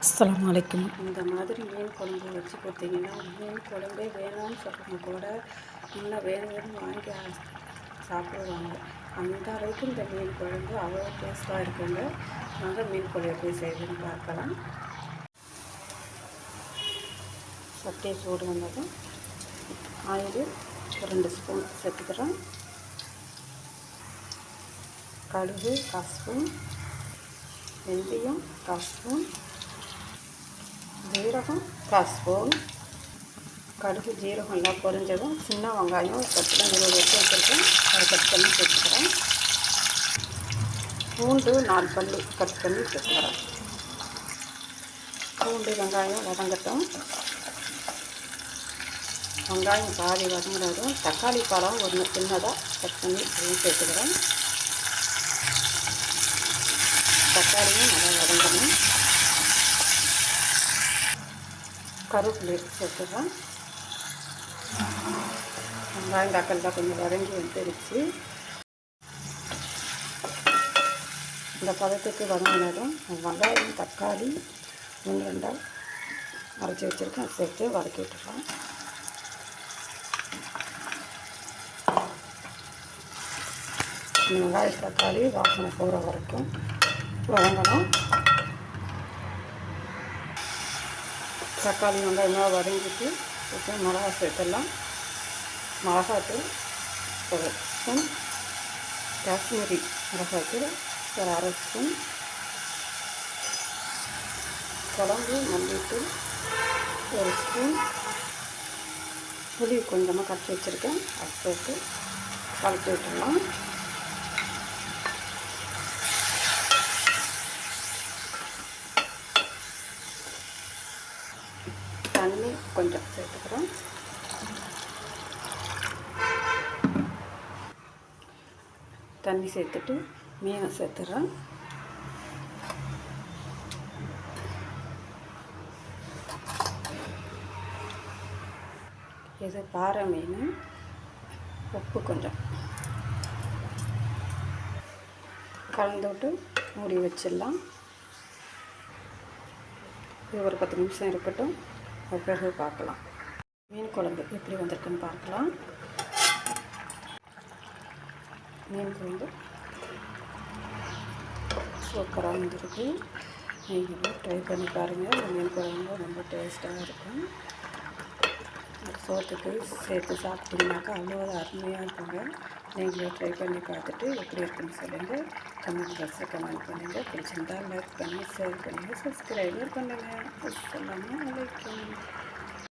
அஸ்ஸலாமு அலைக்கும். இந்த மாதிரி மீன் குழம்பு வச்சு கொடுத்தீங்கன்னா மீன் குழம்பே வேணாம்னு சொல்கிறவங்க கூட இன்னும் வேணும்னு வாங்கி சாப்பிடுவாங்க. அந்த அளவுக்கு இந்த மீன் குழம்பு அவ்வளோ டேஸ்ட்டாக இருக்குங்க. நாங்கள் மீன் குழம்பு எப்படி செய்யணும்னு பார்க்கலாம். சட்டியை சூடு வந்ததும் ஆயில் 2 ஸ்பூன் சேர்த்துக்கிறோம். கடுகு 1/4 ஸ்பூன், வெந்தயம் 1/4 ஸ்பூன், ஜீரகம் 1/4 ஸ்பூன். கடுகு ஜீரகம் எல்லாம் பொரிஞ்சதும் சின்ன வெங்காயம் கட் பண்ணி 20 வச்சு வச்சுருக்கேன், அதை கட் பண்ணி சேர்த்துக்கிறேன். பூண்டு 4 பல்லு கட் பண்ணி சேர்த்துக்கிறேன். பூண்டு வெங்காயம் வதங்கட்டும். வெங்காயம் பாதி வதங்கினதும் தக்காளி பழம் 1 சின்னதாக கட் பண்ணி சேர்த்துக்கிறேன். தக்காளியும் நல்லா வதங்கணும். கருவேப்பிலை சேர்த்துக்கிறேன். வெங்காயம் தக்காளி தான் கொஞ்சம் வதங்கி வந்துருச்சு. இந்த பதத்துக்கு வதங்கினதும் வெங்காயம் தக்காளி 1-2 அரைச்சி வச்சுருக்கேன், சேர்த்து வதக்கி விட்டுறேன். வெங்காயம் தக்காளி வாசனை போகிற வரைக்கும் வதங்கணும். தக்காளி வெங்காயமாக வதங்கிட்டு மிளகா சேர்த்துடலாம். மிளகாத்தூள் 1 ஸ்பூன், காஷ்மீரி மிளகாத்தூள் 1/2 ஸ்பூன், குழம்பு மல்லித்தூள் 1 ஸ்பூன், புளி கொஞ்சமாக கரைச்சி வச்சுருக்கேன், அதை சேர்த்து கலக்கி விட்டுடலாம். தண்ணி கொஞ்சம் சேர்த்துக்கிறோம். தண்ணி சேர்த்துட்டு மீனை சேர்த்துறேன். இது பாறை மீன். உப்பு கொஞ்சம் கலந்து விட்டு மூடி வச்சிடலாம். இது ஒரு 10 நிமிஷம் இருக்கட்டும், அது பிறகு பார்க்கலாம். மீன் குழம்பு எப்படி வந்திருக்குன்னு பார்க்கலாம். மீன் குழம்பு சூப்பராக வந்துருக்கு. நீங்களும் ட்ரை பண்ணி பாருங்கள். மீன் குழம்பு ரொம்ப டேஸ்ட்டாக இருக்கும். சோத்துக்கு சேர்த்து சாப்பிட்டீங்கன்னாக்கா அவ்வளோ அருமையாக இருக்குங்க. நீங்களும் ட்ரை பண்ணி பார்த்துட்டு எப்படி இருக்குன்னு சொல்லுங்கள். கமெண்ட் பாக்ஸில் கமெண்ட் பண்ணுங்கள். பிடிச்சிருந்தால் லைக் பண்ணி ஷேர் பண்ணுங்கள், சப்ஸ்கிரைபர் பண்ணுங்கள். அஸ்ஸலாமு அலைக்கும்.